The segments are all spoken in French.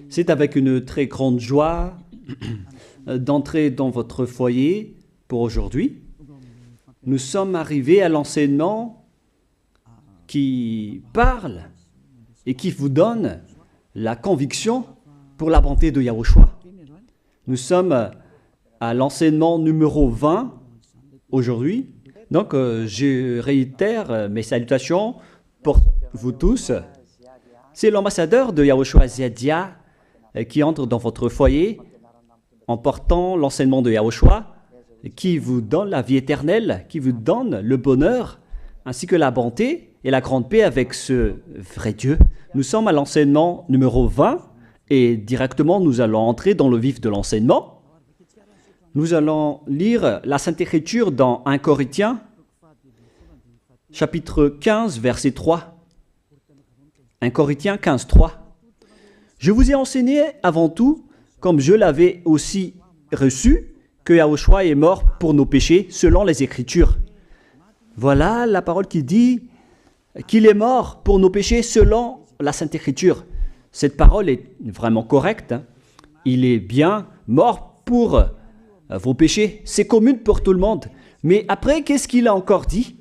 C'est avec une très grande joie d'entrer dans votre foyer pour aujourd'hui. Nous sommes arrivés à l'enseignement qui parle et qui vous donne la conviction pour la bonté de Yahushua. Nous sommes à l'enseignement numéro 20 aujourd'hui. Donc, je réitère mes salutations pour vous tous. C'est l'ambassadeur de Yahushua Zedia qui entre dans votre foyer en portant l'enseignement de Yahushua qui vous donne la vie éternelle, qui vous donne le bonheur ainsi que la bonté et la grande paix avec ce vrai Dieu. Nous sommes à l'enseignement numéro 20 et directement nous allons entrer dans le vif de l'enseignement. Nous allons lire la Sainte Écriture dans 1 Corinthiens, chapitre 15, verset 3. 1 Corinthiens 15, 3. Je vous ai enseigné avant tout, comme je l'avais aussi reçu, que Yahushua est mort pour nos péchés selon les Écritures. Voilà la parole qui dit qu'il est mort pour nos péchés selon la Sainte Écriture. Cette parole est vraiment correcte. Il est bien mort pour vos péchés. C'est commun pour tout le monde. Mais après, qu'est-ce qu'il a encore dit?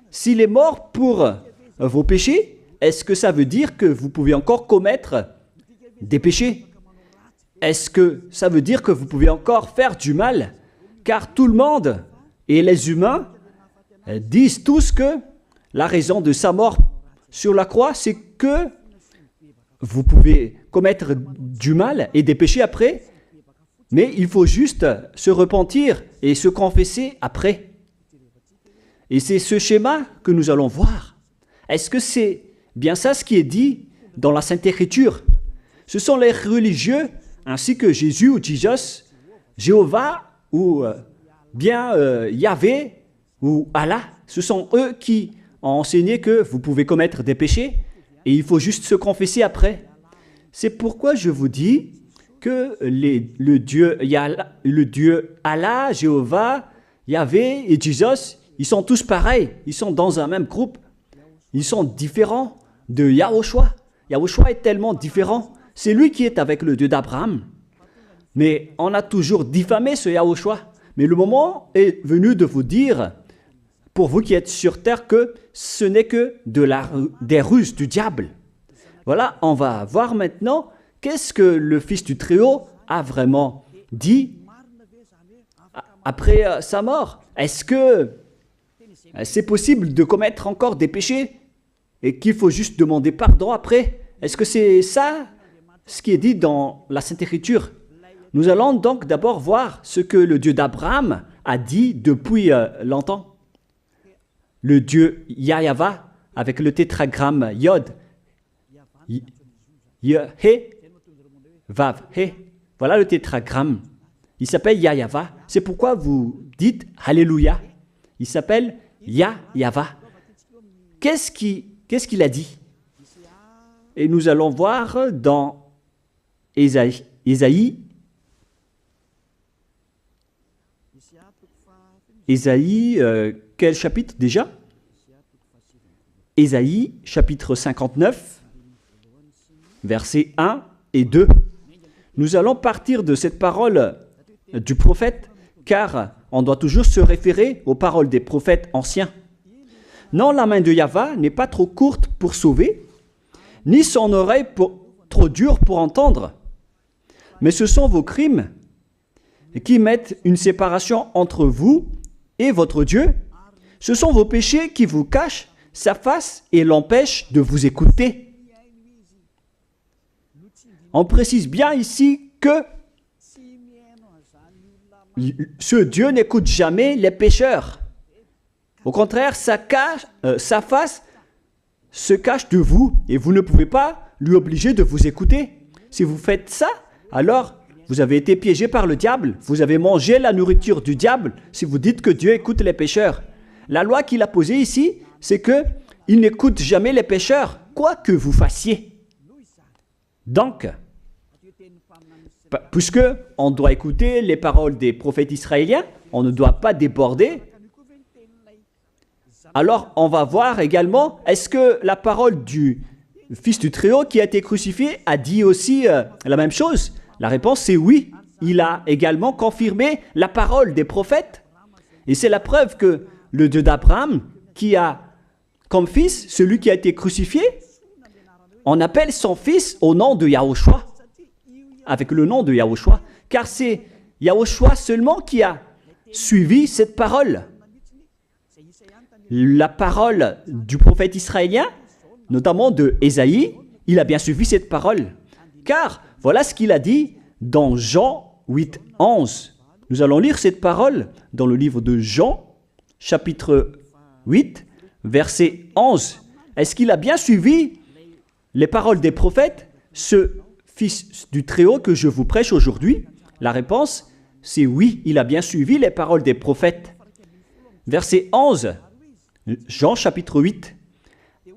S'il est mort pour vos péchés, est-ce que ça veut dire que vous pouvez encore commettre des péchés? Est-ce que ça veut dire que vous pouvez encore faire du mal? Car tout le monde et les humains disent tous que la raison de sa mort sur la croix, c'est que vous pouvez commettre du mal et des péchés après, mais il faut juste se repentir et se confesser après. Et c'est ce schéma que nous allons voir. Est-ce que c'est bien ça ce qui est dit dans la Sainte Écriture? Ce sont les religieux, ainsi que Jésus ou Jesus, Jéhovah ou bien Yahvé ou Allah. Ce sont eux qui ont enseigné que vous pouvez commettre des péchés et il faut juste se confesser après. C'est pourquoi je vous dis que le Dieu Allah, Jéhovah, Yahvé et Jesus, ils sont tous pareils. Ils sont dans un même groupe. Ils sont différents de Yahushua. Yahushua est tellement différent. C'est lui qui est avec le Dieu d'Abraham. Mais on a toujours diffamé ce Yahushua. Mais le moment est venu de vous dire, pour vous qui êtes sur terre, que ce n'est que des ruses du diable. Voilà, on va voir maintenant qu'est-ce que le Fils du Très-Haut a vraiment dit après sa mort. Est-ce que c'est possible de commettre encore des péchés et qu'il faut juste demander pardon après? Est-ce que c'est ça ce qui est dit dans la Sainte Écriture? Nous allons donc d'abord voir ce que le Dieu d'Abraham a dit depuis longtemps. Le Dieu Yahva avec le tétragramme Yod, He, Vav, He. Voilà le tétragramme. Il s'appelle Yahva. C'est pourquoi vous dites Alléluia. Il s'appelle Yahva. Qu'est-ce qu'il a dit? Et nous allons voir dans Ésaïe, quel chapitre déjà? Ésaïe, chapitre 59, versets 1 et 2. Nous allons partir de cette parole du prophète, car on doit toujours se référer aux paroles des prophètes anciens. Non, la main de Yahva n'est pas trop courte pour sauver, ni son oreille trop dure pour entendre. Mais ce sont vos crimes qui mettent une séparation entre vous et votre Dieu. Ce sont vos péchés qui vous cachent sa face et l'empêchent de vous écouter. On précise bien ici que ce Dieu n'écoute jamais les pécheurs. Au contraire, sa face se cache de vous et vous ne pouvez pas lui obliger de vous écouter. Si vous faites ça, alors vous avez été piégé par le diable. Vous avez mangé la nourriture du diable si vous dites que Dieu écoute les pécheurs. La loi qu'il a posée ici, c'est qu'il n'écoute jamais les pécheurs, quoi que vous fassiez. Donc, puisque on doit écouter les paroles des prophètes israéliens, on ne doit pas déborder. Alors, on va voir également, est-ce que la parole du Fils du Très-Haut qui a été crucifié a dit aussi la même chose? La réponse c'est oui. Il a également confirmé la parole des prophètes. Et c'est la preuve que le Dieu d'Abraham, qui a comme fils celui qui a été crucifié, on appelle son fils au nom de Yahushua, avec le nom de Yahushua, car c'est Yahushua seulement qui a suivi cette parole. La parole du prophète israélien, notamment de Ésaïe, il a bien suivi cette parole. Car voilà ce qu'il a dit dans Jean 8, 11. Nous allons lire cette parole dans le livre de Jean, chapitre 8, verset 11. Est-ce qu'il a bien suivi les paroles des prophètes, ce Fils du Très-Haut que je vous prêche aujourd'hui? La réponse, c'est oui, il a bien suivi les paroles des prophètes. Verset 11, Jean chapitre 8.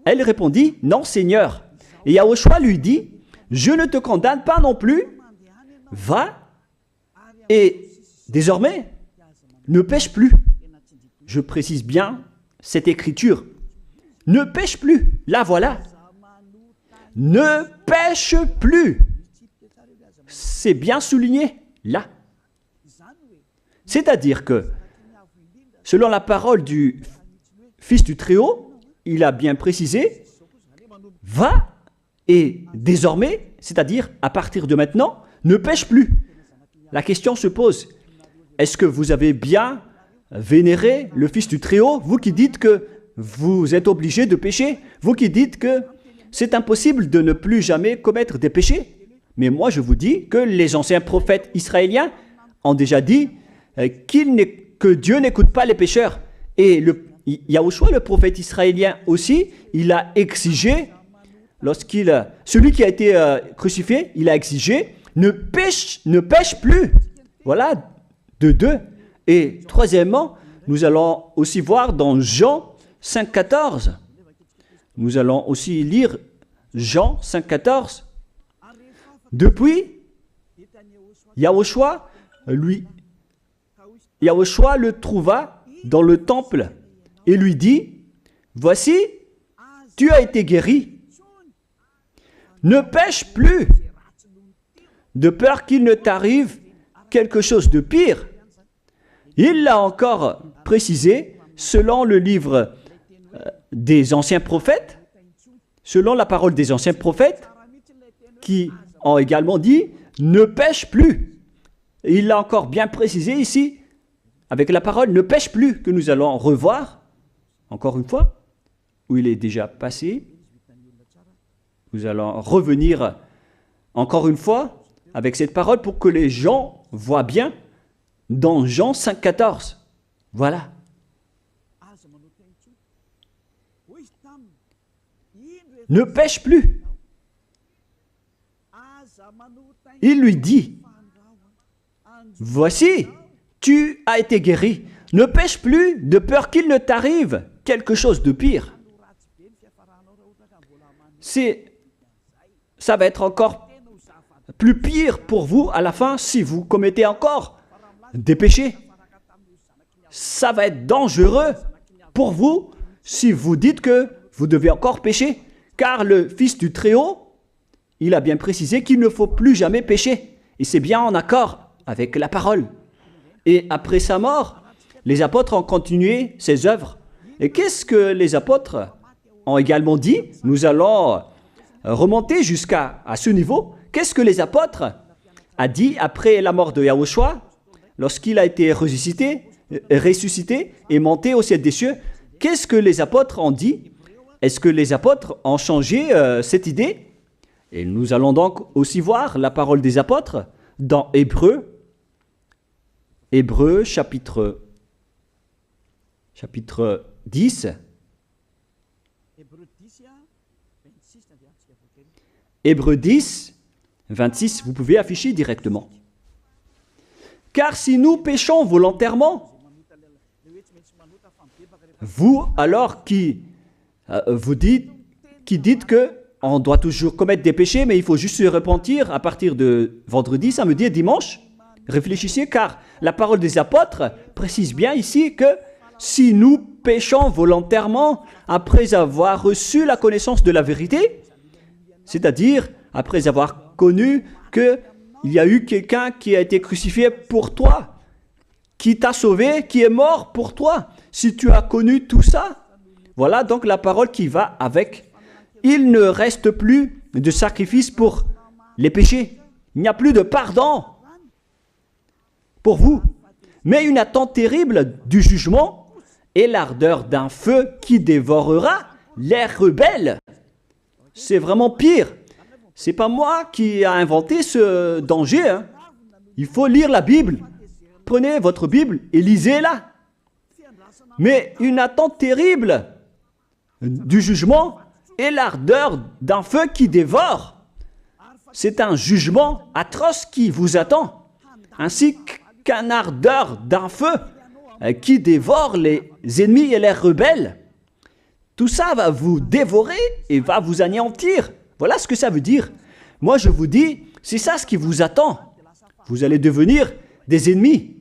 Elle répondit, non Seigneur. Et Yahushua lui dit, je ne te condamne pas non plus. Va et désormais, ne pêche plus. Je précise bien cette écriture. Ne pêche plus. Là, voilà. Ne pêche plus. C'est bien souligné, là. C'est-à-dire que, selon la parole du Fils du Très-Haut, il a bien précisé, va et désormais, c'est-à-dire à partir de maintenant, ne pêche plus. La question se pose, est-ce que vous avez bien vénéré le Fils du Très-Haut, vous qui dites que vous êtes obligé de pécher, vous qui dites que c'est impossible de ne plus jamais commettre des péchés? Mais moi je vous dis que les anciens prophètes israéliens ont déjà dit que Dieu n'écoute pas les pécheurs. Et Yahushua, le prophète israélien aussi, il a exigé, celui qui a été crucifié, il a exigé, ne pêche plus. Voilà, de deux. Et troisièmement, nous allons aussi voir dans Jean 5,14. Nous allons aussi lire Jean 5,14. Depuis, Yahushua le trouva dans le temple et lui dit, voici, tu as été guéri. Ne pêche plus, de peur qu'il ne t'arrive quelque chose de pire. Il l'a encore précisé selon le livre des anciens prophètes, selon la parole des anciens prophètes, qui ont également dit « ne pêche plus ». Il l'a encore bien précisé ici, avec la parole « ne pêche plus » que nous allons revoir, encore une fois, où il est déjà passé. Nous allons revenir encore une fois avec cette parole pour que les gens voient bien dans Jean 5,14. Voilà. Ne pêche plus. Il lui dit, voici, tu as été guéri. Ne pêche plus de peur qu'il ne t'arrive quelque chose de pire. Ça va être encore plus pire pour vous à la fin si vous commettez encore des péchés. Ça va être dangereux pour vous si vous dites que vous devez encore pécher. Car le Fils du Très-Haut, il a bien précisé qu'il ne faut plus jamais pécher. Et c'est bien en accord avec la parole. Et après sa mort, les apôtres ont continué ses œuvres. Et qu'est-ce que les apôtres ont également dit? Nous allons remonter jusqu'à ce niveau. Qu'est-ce que les apôtres ont dit après la mort de Yahushua, lorsqu'il a été ressuscité et monté au ciel des cieux? Qu'est-ce que les apôtres ont dit? Est-ce que les apôtres ont changé cette idée? Et nous allons donc aussi voir la parole des apôtres dans Hébreux chapitre 10. Hébreux 10, 26, vous pouvez afficher directement. Car si nous péchons volontairement, vous alors qui dites que on doit toujours commettre des péchés, mais il faut juste se repentir à partir de vendredi, samedi et dimanche. Réfléchissez, car la parole des apôtres précise bien ici que si nous péchons volontairement après avoir reçu la connaissance de la vérité, C'est-à-dire, après avoir connu qu'il y a eu quelqu'un qui a été crucifié pour toi, qui t'a sauvé, qui est mort pour toi. Si tu as connu tout ça, voilà donc la parole qui va avec. Il ne reste plus de sacrifice pour les péchés. Il n'y a plus de pardon pour vous. Mais une attente terrible du jugement et l'ardeur d'un feu qui dévorera les rebelles. C'est vraiment pire. C'est pas moi qui ai inventé ce danger. Hein. Il faut lire la Bible. Prenez votre Bible et lisez-la. Mais une attente terrible du jugement et l'ardeur d'un feu qui dévore. C'est un jugement atroce qui vous attend, ainsi qu'un ardeur d'un feu qui dévore les ennemis et les rebelles. Tout ça va vous dévorer et va vous anéantir. Voilà ce que ça veut dire. Moi, je vous dis, c'est ça ce qui vous attend. Vous allez devenir des ennemis.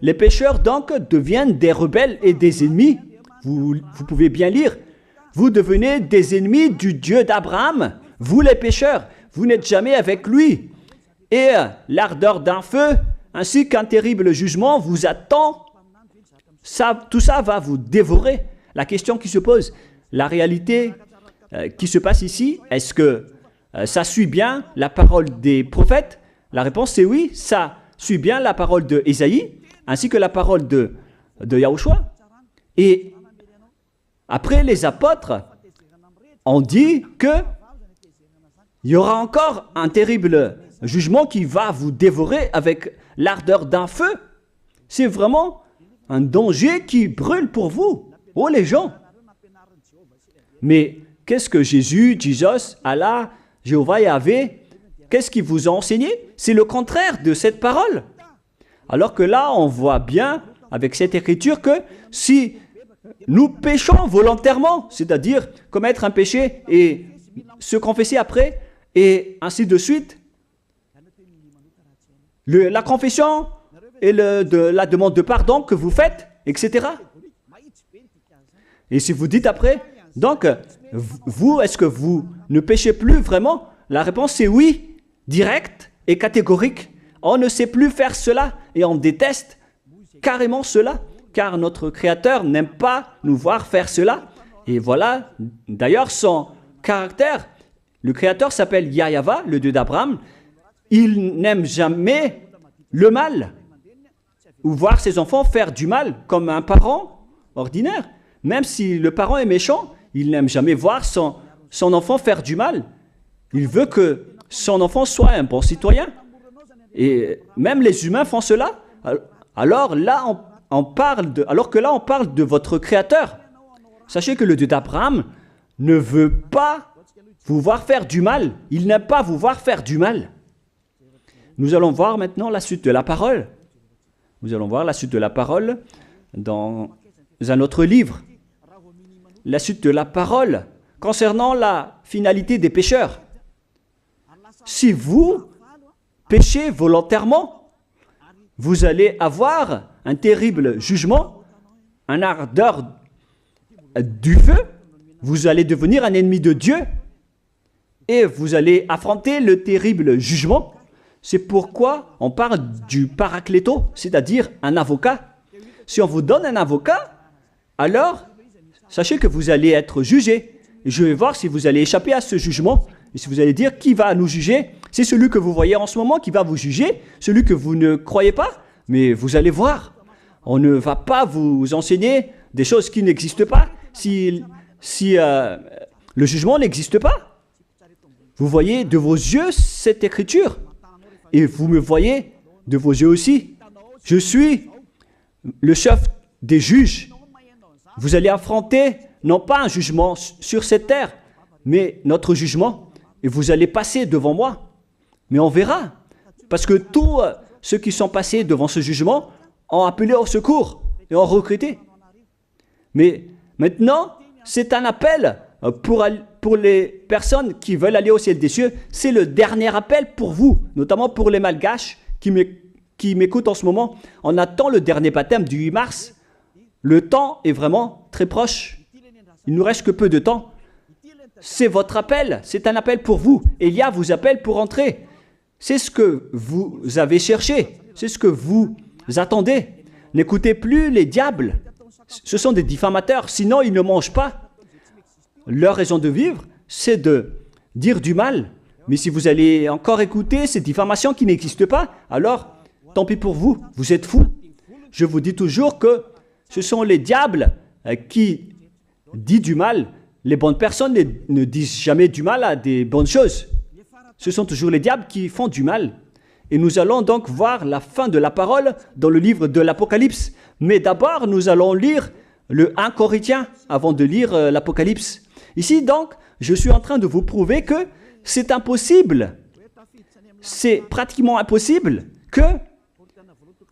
Les pécheurs, donc, deviennent des rebelles et des ennemis. Vous pouvez bien lire. Vous devenez des ennemis du Dieu d'Abraham. Vous, les pécheurs, vous n'êtes jamais avec lui. Et l'ardeur d'un feu, ainsi qu'un terrible jugement, vous attend. Tout ça va vous dévorer. La question qui se pose, la réalité qui se passe ici, est-ce que ça suit bien la parole des prophètes? La réponse c'est oui, ça suit bien la parole de Ésaïe, ainsi que la parole de Yahushua. Et après, les apôtres ont dit qu'il y aura encore un terrible jugement qui va vous dévorer avec l'ardeur d'un feu. C'est vraiment un danger qui brûle pour vous. Oh les gens! Mais qu'est-ce que Jésus, Allah, Jéhovah, Yahvé, qu'est-ce qu'ils vous ont enseigné? C'est le contraire de cette parole. Alors que là, on voit bien avec cette écriture que si nous péchons volontairement, c'est-à-dire commettre un péché et se confesser après, et ainsi de suite, la confession et la demande de pardon que vous faites, etc. Et si vous dites après, donc, vous, est-ce que vous ne péchez plus vraiment? La réponse c'est oui, directe et catégorique. On ne sait plus faire cela et on déteste carrément cela, car notre Créateur n'aime pas nous voir faire cela. Et voilà, d'ailleurs, son caractère. Le Créateur s'appelle Yahva, le Dieu d'Abraham. Il n'aime jamais le mal ou voir ses enfants faire du mal comme un parent ordinaire. Même si le parent est méchant, il n'aime jamais voir son enfant faire du mal. Il veut que son enfant soit un bon citoyen. Et même les humains font cela. Alors que là, on parle de votre Créateur. Sachez que le Dieu d'Abraham ne veut pas vous voir faire du mal. Il n'aime pas vous voir faire du mal. Nous allons voir maintenant la suite de la parole. Nous allons voir la suite de la parole dans un autre livre. La suite de la parole concernant la finalité des pécheurs. Si vous péchez volontairement, vous allez avoir un terrible jugement, un ardeur du feu, vous allez devenir un ennemi de Dieu et vous allez affronter le terrible jugement. C'est pourquoi on parle du paracléto, c'est-à-dire un avocat. Si on vous donne un avocat, alors sachez que vous allez être jugé. Et je vais voir si vous allez échapper à ce jugement. Et si vous allez dire qui va nous juger, c'est celui que vous voyez en ce moment qui va vous juger, celui que vous ne croyez pas. Mais vous allez voir, on ne va pas vous enseigner des choses qui n'existent pas si le jugement n'existe pas. Vous voyez de vos yeux cette écriture et vous me voyez de vos yeux aussi. Je suis le chef des juges. Vous allez affronter non pas un jugement sur cette terre, mais notre jugement. Et vous allez passer devant moi. Mais on verra. Parce que tous ceux qui sont passés devant ce jugement ont appelé au secours et ont recruté. Mais maintenant, c'est un appel pour les personnes qui veulent aller au ciel des cieux. C'est le dernier appel pour vous, notamment pour les malgaches qui m'écoutent en ce moment. On attend le dernier baptême du 8 mars. Le temps est vraiment très proche. Il ne nous reste que peu de temps. c'est votre appel, c'est un appel pour vous. Élia vous appelle pour entrer. C'est ce que vous avez cherché, c'est ce que vous attendez. N'écoutez plus les diables, ce sont des diffamateurs, sinon ils ne mangent pas. Leur raison de vivre, c'est de dire du mal. Mais si vous allez encore écouter ces diffamations qui n'existent pas, alors tant pis pour vous, vous êtes fous. Je vous dis toujours que ce sont les diables qui disent du mal. Les bonnes personnes ne disent jamais du mal à des bonnes choses. Ce sont toujours les diables qui font du mal. Et nous allons donc voir la fin de la parole dans le livre de l'Apocalypse. Mais d'abord, nous allons lire le 1 Corinthiens avant de lire l'Apocalypse. Ici donc, je suis en train de vous prouver que c'est impossible. C'est pratiquement impossible que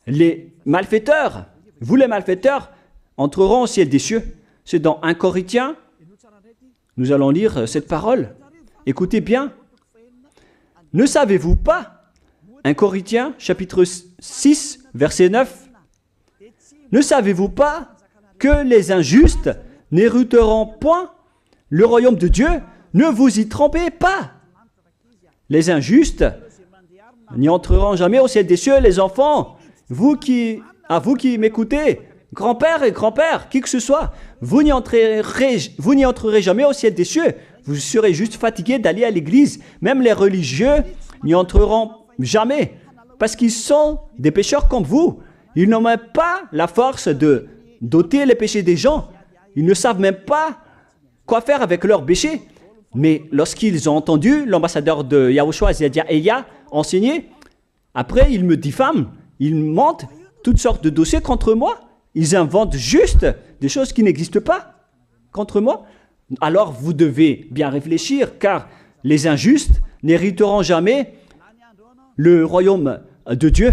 les malfaiteurs, vous les malfaiteurs, entreront au ciel des cieux. C'est dans 1 Corinthiens, nous allons lire cette parole. Écoutez bien. Ne savez-vous pas, 1 Corinthiens chapitre 6, verset 9, ne savez-vous pas que les injustes n'hériteront point le royaume de Dieu? Ne vous y trompez pas. Les injustes n'y entreront jamais au ciel des cieux. Les enfants, vous qui m'écoutez, grand-père et grand-père, qui que ce soit, vous n'y entrerez jamais au ciel des cieux. Vous serez juste fatigué d'aller à l'église. Même les religieux n'y entreront jamais parce qu'ils sont des pécheurs comme vous. Ils n'ont même pas la force de d'ôter les péchés des gens. Ils ne savent même pas quoi faire avec leurs péchés. Mais lorsqu'ils ont entendu l'ambassadeur de Yahushua, c'est-à-dire Elia, enseigner, après ils me diffament, ils mentent toutes sortes de dossiers contre moi. Ils inventent juste des choses qui n'existent pas contre moi. Alors vous devez bien réfléchir, car les injustes n'hériteront jamais le royaume de Dieu.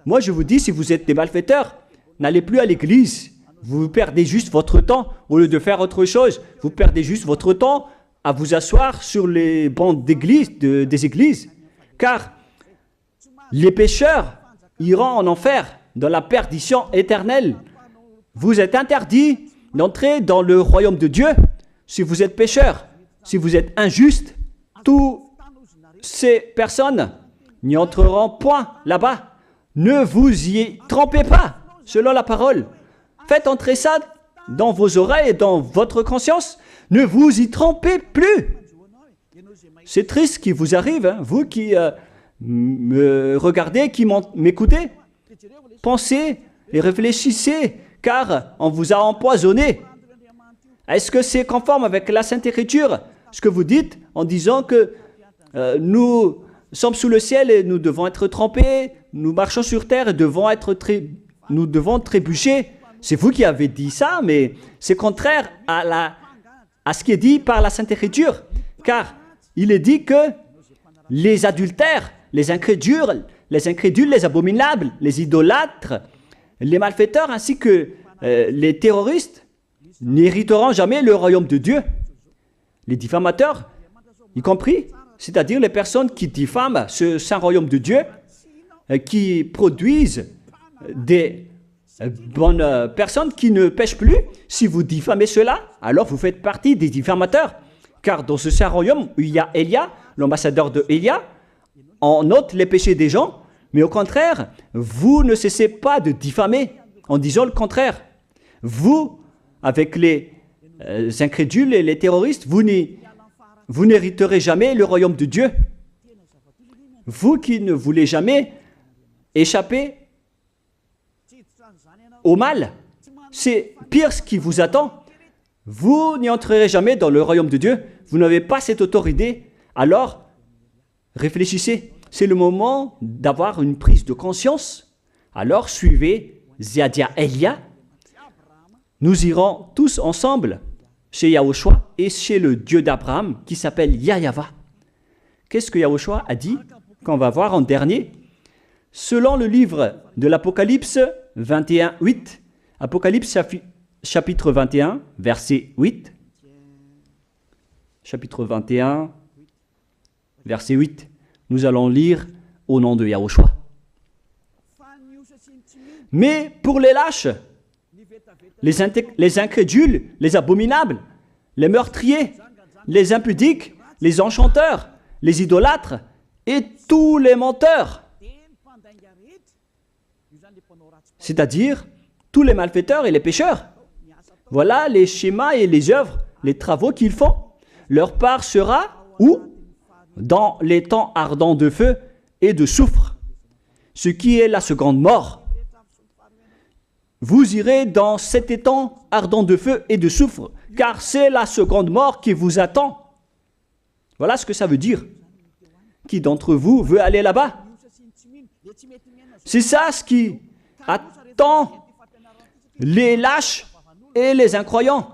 Moi je vous dis, si vous êtes des malfaiteurs, n'allez plus à l'église. Vous perdez juste votre temps au lieu de faire autre chose. Vous perdez juste votre temps à vous asseoir sur les bancs d'église, des églises. Car les pécheurs iront en enfer, dans la perdition éternelle. Vous êtes interdit d'entrer dans le royaume de Dieu si vous êtes pécheur, si vous êtes injuste. Toutes ces personnes n'y entreront point là-bas. Ne vous y trompez pas, selon la parole. Faites entrer ça dans vos oreilles et dans votre conscience. Ne vous y trompez plus. C'est triste ce qui vous arrive, hein, vous qui me regardez, qui m'écoutez. Pensez et réfléchissez, car on vous a empoisonné. Est-ce que c'est conforme avec la Sainte Écriture, ce que vous dites en disant que nous sommes sous le ciel et nous devons être trempés, nous marchons sur terre et nous devons trébucher? C'est vous qui avez dit ça, mais c'est contraire à ce qui est dit par la Sainte Écriture, car il est dit que les adultères, les incrédules, les abominables, les idolâtres, les malfaiteurs ainsi que les terroristes n'hériteront jamais le royaume de Dieu. Les diffamateurs, y compris, c'est-à-dire les personnes qui diffament ce saint royaume de Dieu, qui produisent des bonnes personnes qui ne pêchent plus. Si vous diffamez cela, alors vous faites partie des diffamateurs. Car dans ce saint royaume où il y a Elia, l'ambassadeur de Elia, on note les péchés des gens, mais au contraire, vous ne cessez pas de diffamer en disant le contraire. Vous, avec les incrédules et les terroristes, vous n'hériterez jamais le royaume de Dieu. Vous qui ne voulez jamais échapper au mal, c'est pire ce qui vous attend. Vous n'y entrerez jamais dans le royaume de Dieu. Vous n'avez pas cette autorité. Alors, réfléchissez. C'est le moment d'avoir une prise de conscience. Alors, suivez Ziadia Elia. Nous irons tous ensemble chez Yahushua et chez le Dieu d'Abraham qui s'appelle Yahweh. Qu'est-ce que Yahushua a dit qu'on va voir en dernier? Selon le livre de l'Apocalypse 21, 8, Apocalypse chapitre 21, verset 8. Chapitre 21, verset 8. Nous allons lire au nom de Yahushua. Mais pour les lâches, les incrédules, les abominables, les meurtriers, les impudiques, les enchanteurs, les idolâtres et tous les menteurs. C'est-à-dire tous les malfaiteurs et les pécheurs. Voilà les schémas et les œuvres, les travaux qu'ils font. Leur part sera où? Dans les temps ardents de feu et de soufre, ce qui est la seconde mort. Vous irez dans cet étang ardent de feu et de soufre, car c'est la seconde mort qui vous attend. Voilà ce que ça veut dire. Qui d'entre vous veut aller là-bas? C'est ça ce qui attend les lâches et les incroyants.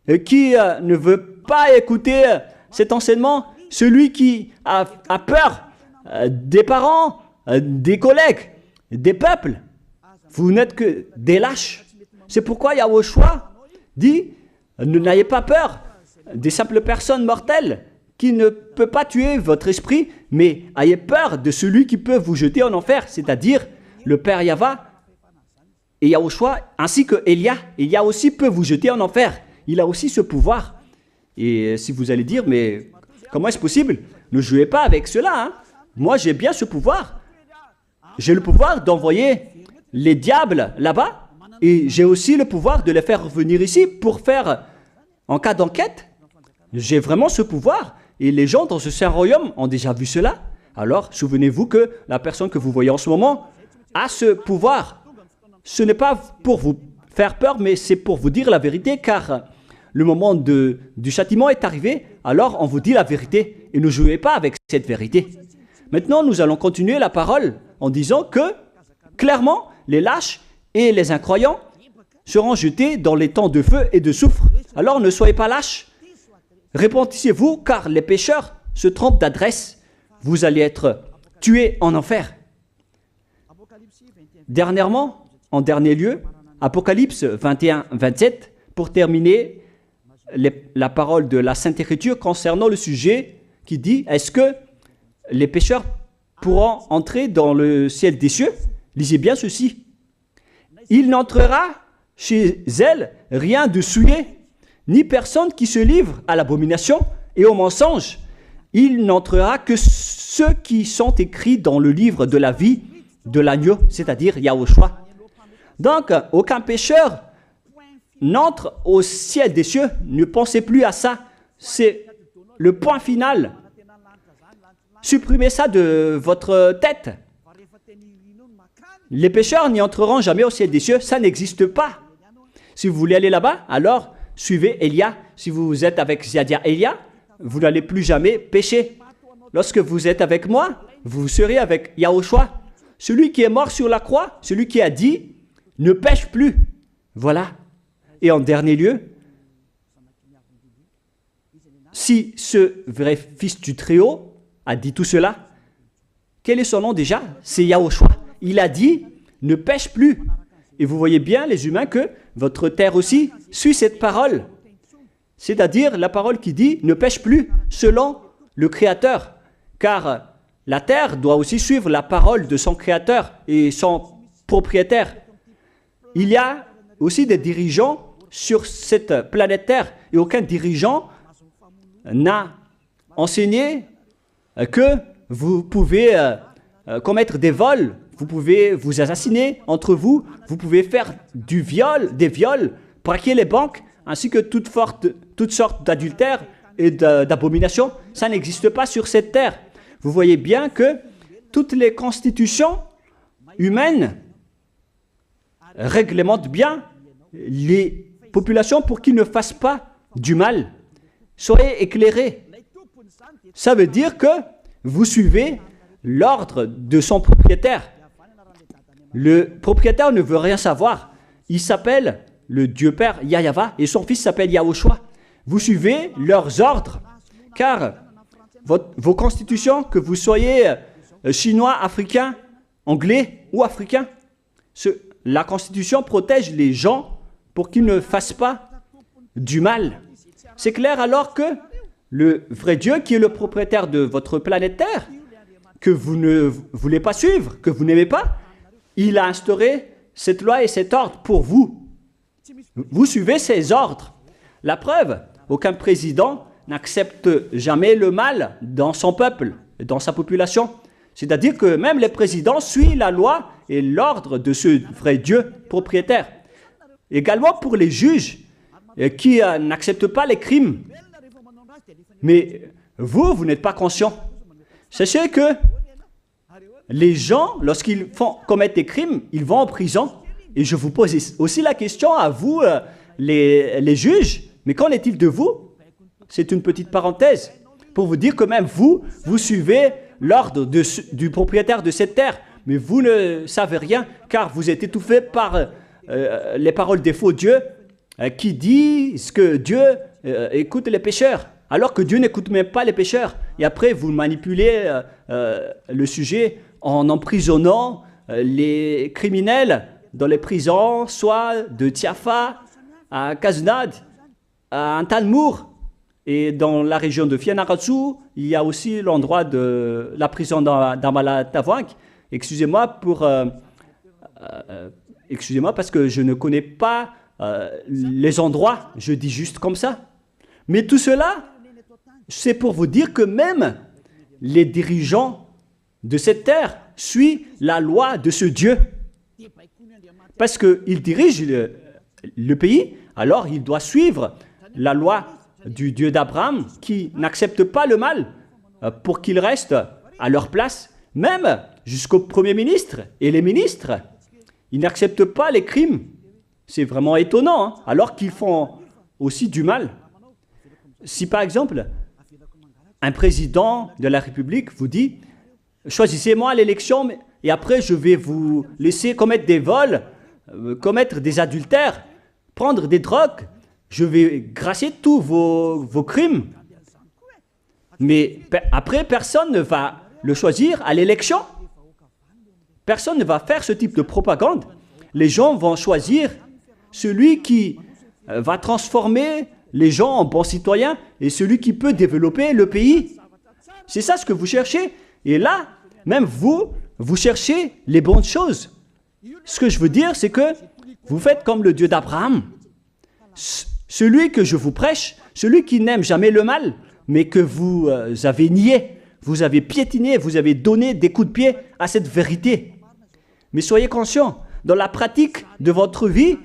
Et qui ne veut pas écouter cet enseignement, celui qui a peur des parents, des collègues, des peuples. Vous n'êtes que des lâches. C'est pourquoi Yahushua dit, n'ayez pas peur des simples personnes mortelles qui ne peut pas tuer votre esprit, mais ayez peur de celui qui peut vous jeter en enfer, c'est-à-dire le Père Yahva et Yahushua, ainsi que Elia. Elia aussi peut vous jeter en enfer. Il a aussi ce pouvoir. Et si vous allez dire, mais comment est-ce possible? Ne jouez pas avec cela. Hein? Moi, j'ai bien ce pouvoir. J'ai le pouvoir d'envoyer les diables là-bas. Et j'ai aussi le pouvoir de les faire revenir ici pour faire, en cas d'enquête. J'ai vraiment ce pouvoir. Et les gens dans ce saint royaume ont déjà vu cela. Alors, souvenez-vous que la personne que vous voyez en ce moment a ce pouvoir. Ce n'est pas pour vous faire peur, mais c'est pour vous dire la vérité, car le moment du châtiment est arrivé, alors on vous dit la vérité, et ne jouez pas avec cette vérité. Maintenant, nous allons continuer la parole en disant que, clairement, les lâches et les incroyants seront jetés dans les temps de feu et de soufre. Alors ne soyez pas lâches, répentissez-vous, car les pécheurs se trompent d'adresse. Vous allez être tués en enfer. Dernièrement, en dernier lieu, Apocalypse 21-27, pour terminer la parole de la Sainte Écriture concernant le sujet qui dit, est-ce que les pécheurs pourront entrer dans le ciel des cieux? Lisez bien ceci. Il n'entrera chez elle rien de souillé, ni personne qui se livre à l'abomination et au mensonge. Il n'entrera que ceux qui sont écrits dans le livre de la vie de l'agneau, c'est-à-dire Yahushua. Donc, aucun pécheur n'entre au ciel des cieux. Ne pensez plus à ça. C'est le point final. Supprimez ça de votre tête. Les pécheurs n'y entreront jamais au ciel des cieux. Ça n'existe pas. Si vous voulez aller là-bas, alors suivez Elia. Si vous êtes avec Ziadia Elia, vous n'allez plus jamais pécher. Lorsque vous êtes avec moi, vous serez avec Yahushua. Celui qui est mort sur la croix, celui qui a dit, ne pêche plus. Voilà. Et en dernier lieu, si ce vrai fils du Très-Haut a dit tout cela, quel est son nom déjà? C'est Yahushua. Il a dit, ne pêche plus. Et vous voyez bien, les humains, que votre terre aussi suit cette parole. C'est-à-dire la parole qui dit, ne pêche plus, selon le Créateur. Car la terre doit aussi suivre la parole de son Créateur et son propriétaire. Il y a aussi des dirigeants sur cette planète Terre et aucun dirigeant n'a enseigné que vous pouvez commettre des vols, vous pouvez vous assassiner entre vous, vous pouvez faire des viols, braquer les banques, ainsi que toutes sortes d'adultères et d'abominations. Ça n'existe pas sur cette terre. Vous voyez bien que toutes les constitutions humaines réglementent bien les populations pour qu'ils ne fassent pas du mal. Soyez éclairés. Ça veut dire que vous suivez l'ordre de son propriétaire. Le propriétaire ne veut rien savoir. Il s'appelle le Dieu Père Yahva et son fils s'appelle Yahushua. Vous suivez leurs ordres, car vos constitutions, que vous soyez chinois, africain, anglais ou africain, la Constitution protège les gens pour qu'ils ne fassent pas du mal. C'est clair alors que le vrai Dieu, qui est le propriétaire de votre planète Terre, que vous ne voulez pas suivre, que vous n'aimez pas, il a instauré cette loi et cet ordre pour vous. Vous suivez ces ordres. La preuve, aucun président n'accepte jamais le mal dans son peuple, dans sa population. C'est-à-dire que même les présidents suivent la loi et l'ordre de ce vrai Dieu propriétaire. Également pour les juges qui n'acceptent pas les crimes. Mais vous n'êtes pas conscient. Sachez que les gens, lorsqu'ils commettent des crimes, ils vont en prison. Et je vous pose aussi la question à vous, les juges, mais qu'en est-il de vous? C'est une petite parenthèse pour vous dire que même vous suivez l'ordre du propriétaire de cette terre, mais vous ne savez rien car vous êtes étouffé par les paroles des faux dieux qui disent que Dieu écoute les pécheurs, alors que Dieu n'écoute même pas les pécheurs. Et après, vous manipulez le sujet en emprisonnant les criminels dans les prisons, soit de Tiafa à Kaznad, à Antalmour. Et dans la région de Fianarantsoa, il y a aussi l'endroit de la prison d'Amala Tavank. Excusez-moi parce que je ne connais pas les endroits, je dis juste comme ça. Mais tout cela, c'est pour vous dire que même les dirigeants de cette terre suivent la loi de ce Dieu. Parce qu'il dirige le pays, alors il doit suivre la loi du Dieu d'Abraham qui n'accepte pas le mal pour qu'ils restent à leur place, même jusqu'au Premier ministre et les ministres. Ils n'acceptent pas les crimes. C'est vraiment étonnant, hein, alors qu'ils font aussi du mal. Si par exemple, un président de la République vous dit « Choisissez-moi à l'élection et après je vais vous laisser commettre des vols, commettre des adultères, prendre des drogues, je vais gracier tous vos crimes. » Mais après, personne ne va le choisir à l'élection. Personne ne va faire ce type de propagande. Les gens vont choisir celui qui va transformer les gens en bons citoyens et celui qui peut développer le pays. C'est ça ce que vous cherchez. Et là, même vous cherchez les bonnes choses. Ce que je veux dire, c'est que vous faites comme le Dieu d'Abraham. Celui que je vous prêche, celui qui n'aime jamais le mal, mais que vous avez nié, vous avez piétiné, vous avez donné des coups de pied à cette vérité. Mais soyez conscients, dans la pratique de votre vie,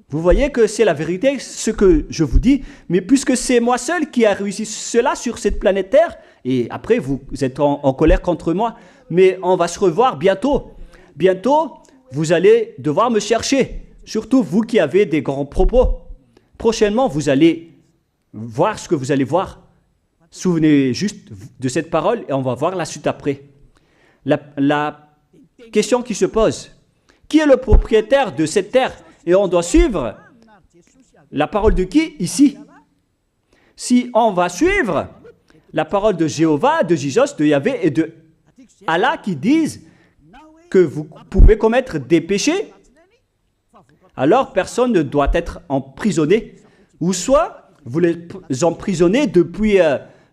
vous voyez que c'est la vérité, ce que je vous dis, mais puisque c'est moi seul qui a réussi cela sur cette planète Terre, et après vous êtes en colère contre moi, mais on va se revoir bientôt. Bientôt, vous allez devoir me chercher, surtout vous qui avez des grands propos. Prochainement, vous allez voir ce que vous allez voir. Souvenez juste de cette parole et on va voir la suite après. La question qui se pose, qui est le propriétaire de cette terre? Et on doit suivre la parole de qui ici? Si on va suivre la parole de Jéhovah, de Jésus, de Yahvé et de Allah qui disent que vous pouvez commettre des péchés, alors personne ne doit être emprisonné. Ou soit vous les emprisonnez depuis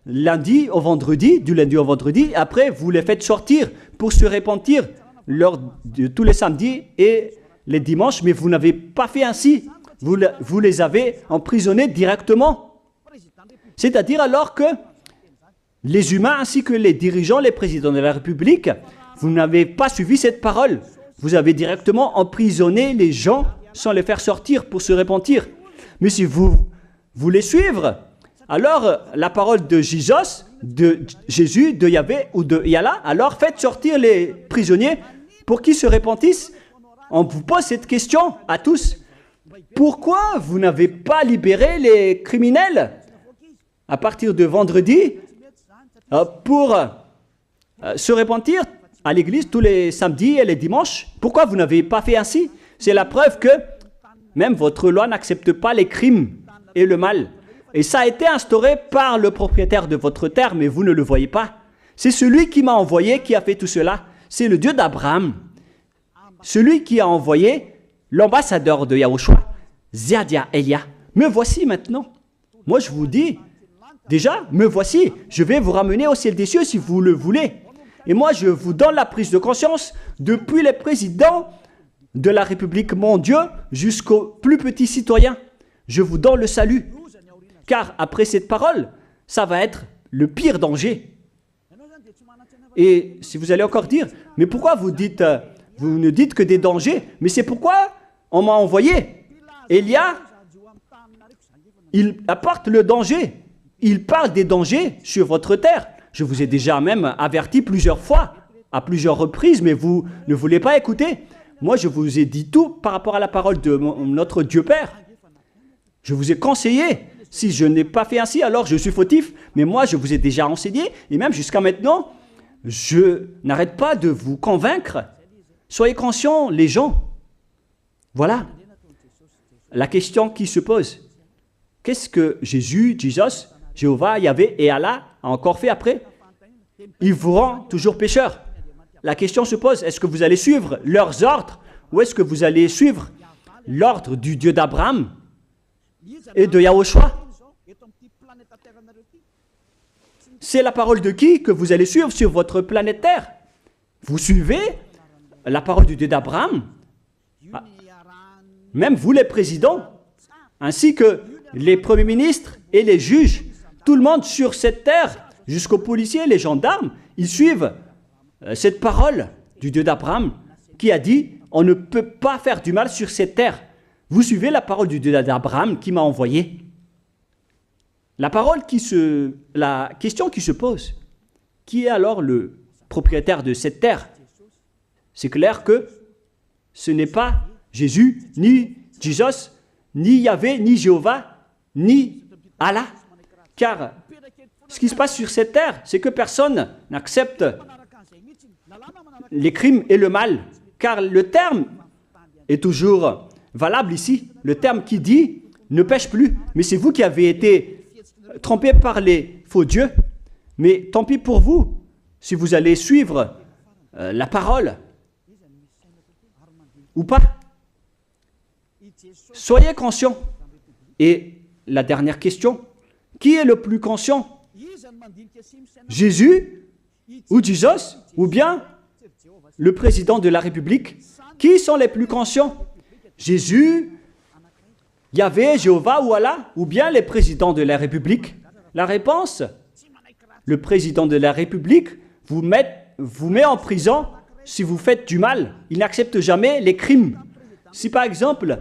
lundi au vendredi, du lundi au vendredi, après vous les faites sortir pour se repentir lors de tous les samedis et les dimanches, mais vous n'avez pas fait ainsi. Vous les avez emprisonnés directement. C'est-à-dire alors que les humains ainsi que les dirigeants, les présidents de la République, vous n'avez pas suivi cette parole. Vous avez directement emprisonné les gens sans les faire sortir pour se repentir. Mais si vous voulez suivre, alors la parole de Jésus, de Yahvé ou de Yallah, alors faites sortir les prisonniers pour qu'ils se repentissent. On vous pose cette question à tous. Pourquoi vous n'avez pas libéré les criminels à partir de vendredi pour se repentir à l'église tous les samedis et les dimanches? Pourquoi vous n'avez pas fait ainsi? C'est la preuve que même votre loi n'accepte pas les crimes et le mal. Et ça a été instauré par le propriétaire de votre terre, mais vous ne le voyez pas. C'est celui qui m'a envoyé qui a fait tout cela. C'est le Dieu d'Abraham. Celui qui a envoyé l'ambassadeur de Yahushua, Ziadia Elia. Me voici maintenant. Moi je vous dis, déjà, me voici. Je vais vous ramener au ciel des cieux si vous le voulez. Et moi je vous donne la prise de conscience depuis les présidents de la République, mon Dieu, jusqu'aux plus petits citoyens. Je vous donne le salut. Car après cette parole, ça va être le pire danger. Et si vous allez encore dire, mais pourquoi vous ne dites que des dangers? Mais c'est pourquoi on m'a envoyé. Élia, il apporte le danger. Il parle des dangers sur votre terre. Je vous ai déjà même averti plusieurs fois, à plusieurs reprises, mais vous ne voulez pas écouter. Moi, je vous ai dit tout par rapport à la parole de notre Dieu Père. Je vous ai conseillé. Si je n'ai pas fait ainsi, alors je suis fautif. Mais moi, je vous ai déjà enseigné. Et même jusqu'à maintenant, je n'arrête pas de vous convaincre. Soyez conscients, les gens. Voilà la question qui se pose. Qu'est-ce que Jésus, Jéhovah, Yahvé et Allah a encore fait après? Il vous rend toujours pécheur. La question se pose, est-ce que vous allez suivre leurs ordres ou est-ce que vous allez suivre l'ordre du Dieu d'Abraham et de Yahushua? C'est la parole de qui que vous allez suivre sur votre planète Terre? Vous suivez la parole du Dieu d'Abraham? Même vous les présidents, ainsi que les premiers ministres et les juges, tout le monde sur cette terre, jusqu'aux policiers, les gendarmes, ils suivent cette parole du Dieu d'Abraham qui a dit, on ne peut pas faire du mal sur cette terre. Vous suivez la parole du Dieu d'Abraham qui m'a envoyé. La question qui se pose, qui est alors le propriétaire de cette terre? C'est clair que ce n'est pas Jésus, ni Jesus, ni Yahvé, ni Jéhovah, ni Allah. Car ce qui se passe sur cette terre, c'est que personne n'accepte les crimes et le mal. Car le terme est toujours valable ici. Le terme qui dit « ne pêche plus ». Mais c'est vous qui avez été trompés par les faux dieux. Mais tant pis pour vous, si vous allez suivre la parole ou pas. Soyez conscients. Et la dernière question, qui est le plus conscient? Jésus ou Jesus ou bien le président de la République? Qui sont les plus conscients? Jésus, Yahvé, Jéhovah ou Allah ou bien les présidents de la République? La réponse, le président de la République vous met en prison si vous faites du mal. Il n'accepte jamais les crimes. Si par exemple,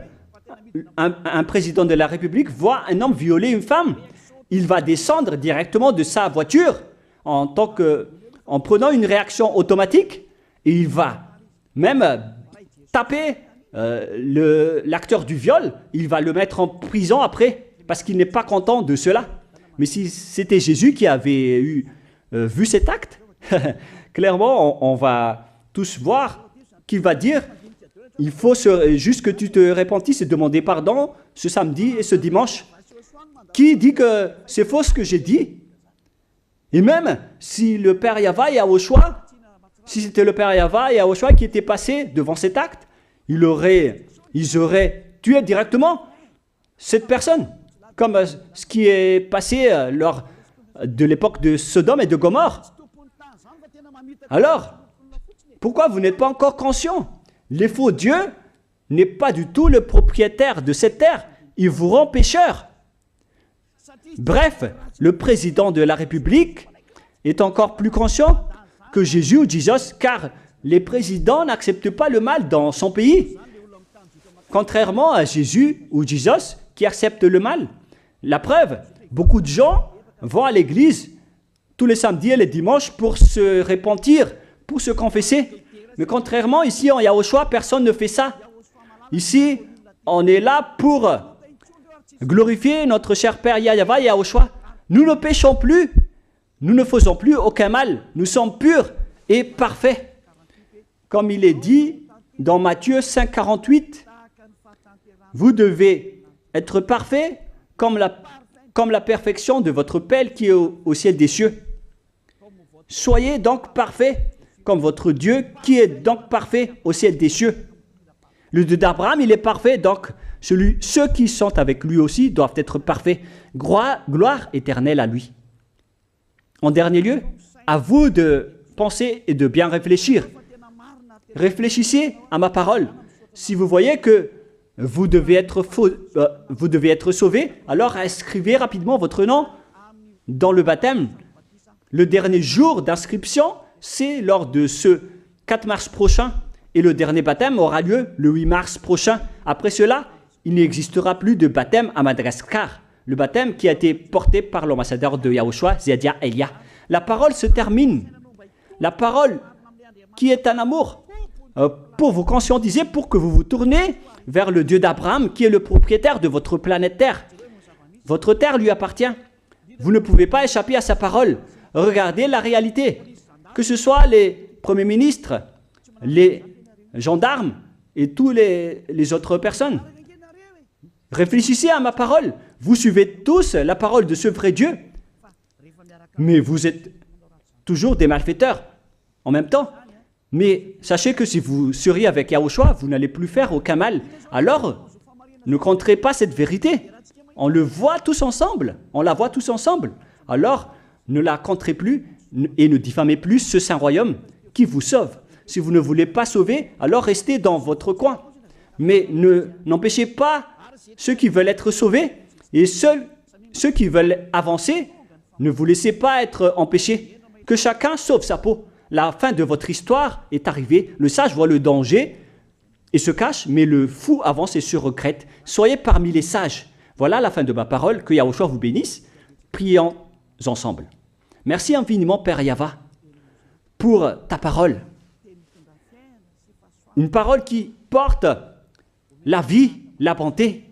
un président de la République voit un homme violer une femme, il va descendre directement de sa voiture en prenant une réaction automatique et il va même taper l'acteur du viol, il va le mettre en prison après parce qu'il n'est pas content de cela. Mais si c'était Jésus qui avait vu cet acte, clairement on va tous voir qu'il va dire il faut juste que tu te repentisses et demander pardon ce samedi et ce dimanche. Qui dit que c'est faux ce que j'ai dit? Et même si le Père Yahvé et Yahushua, si c'était le Père Yahvé et Yahushua qui était passé devant cet acte, ils auraient tué directement cette personne, comme ce qui est passé lors de l'époque de Sodome et de Gomorrhe. Alors, pourquoi vous n'êtes pas encore conscient? Les faux dieux n'est pas du tout le propriétaire de cette terre. Il vous rend pécheur. Bref, le président de la République est encore plus conscient que Jésus ou Jesus, car les présidents n'acceptent pas le mal dans son pays. Contrairement à Jésus ou Jesus qui acceptent le mal. La preuve, beaucoup de gens vont à l'église tous les samedis et les dimanches pour se repentir, pour se confesser. Mais contrairement, ici en Yahushua, personne ne fait ça. Ici, on est là pour glorifier notre cher Père Yahvé et Yahushua. Nous ne péchons plus, nous ne faisons plus aucun mal. Nous sommes purs et parfaits. Comme il est dit dans Matthieu 5, 48, vous devez être parfaits comme la perfection de votre Père qui est au ciel des cieux. Soyez donc parfaits comme votre Dieu qui est donc parfait au ciel des cieux. Le Dieu d'Abraham, il est parfait, donc ceux qui sont avec lui aussi doivent être parfaits. Gloire éternelle à lui. En dernier lieu, à vous de penser et de bien réfléchir. Réfléchissez à ma parole. Si vous voyez que vous devez être sauvés, alors inscrivez rapidement votre nom dans le baptême, le dernier jour d'inscription, c'est lors de ce 4 mars prochain. Et le dernier baptême aura lieu le 8 mars prochain. Après cela, il n'existera plus de baptême à Madagascar. Le baptême qui a été porté par l'ambassadeur de Yahushua, Zedia Elia. La parole se termine. La parole qui est un amour pour vous conscientiser, pour que vous vous tournez vers le Dieu d'Abraham qui est le propriétaire de votre planète Terre. Votre terre lui appartient. Vous ne pouvez pas échapper à sa parole. Regardez la réalité. Que ce soit les premiers ministres, les gendarmes et toutes les autres personnes. Réfléchissez à ma parole. Vous suivez tous la parole de ce vrai Dieu. Mais vous êtes toujours des malfaiteurs en même temps. Mais sachez que si vous seriez avec Yahushua, vous n'allez plus faire aucun mal. Alors, ne compterez pas cette vérité. On le voit tous ensemble. On la voit tous ensemble. Alors, ne la compterez plus et ne diffamez plus ce saint royaume qui vous sauve. Si vous ne voulez pas sauver, alors restez dans votre coin. Mais n'empêchez pas ceux qui veulent être sauvés et ceux qui veulent avancer, ne vous laissez pas être empêchés. Que chacun sauve sa peau. La fin de votre histoire est arrivée. Le sage voit le danger et se cache, mais le fou avance et se regrette. Soyez parmi les sages. Voilà la fin de ma parole. Que Yahushua vous bénisse. Prions ensemble. Merci infiniment, Père Yahva, pour ta parole. Une parole qui porte la vie, la bonté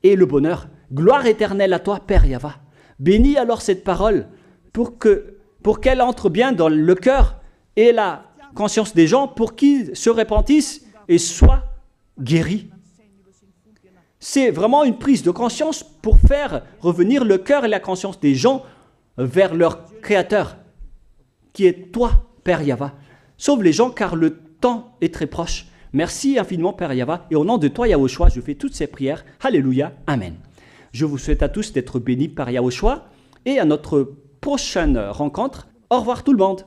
et le bonheur. Gloire éternelle à toi, Père Yahva. Bénis alors cette parole pour qu'elle entre bien dans le cœur et la conscience des gens pour qu'ils se repentissent et soient guéris. C'est vraiment une prise de conscience pour faire revenir le cœur et la conscience des gens vers leur Créateur, qui est toi, Père Yahva. Sauve les gens car le temps est très proche. Merci infiniment, Père Yahva. Et au nom de toi, Yahushua, je fais toutes ces prières. Alléluia. Amen. Je vous souhaite à tous d'être bénis par Yahushua et à notre prochaine rencontre. Au revoir tout le monde.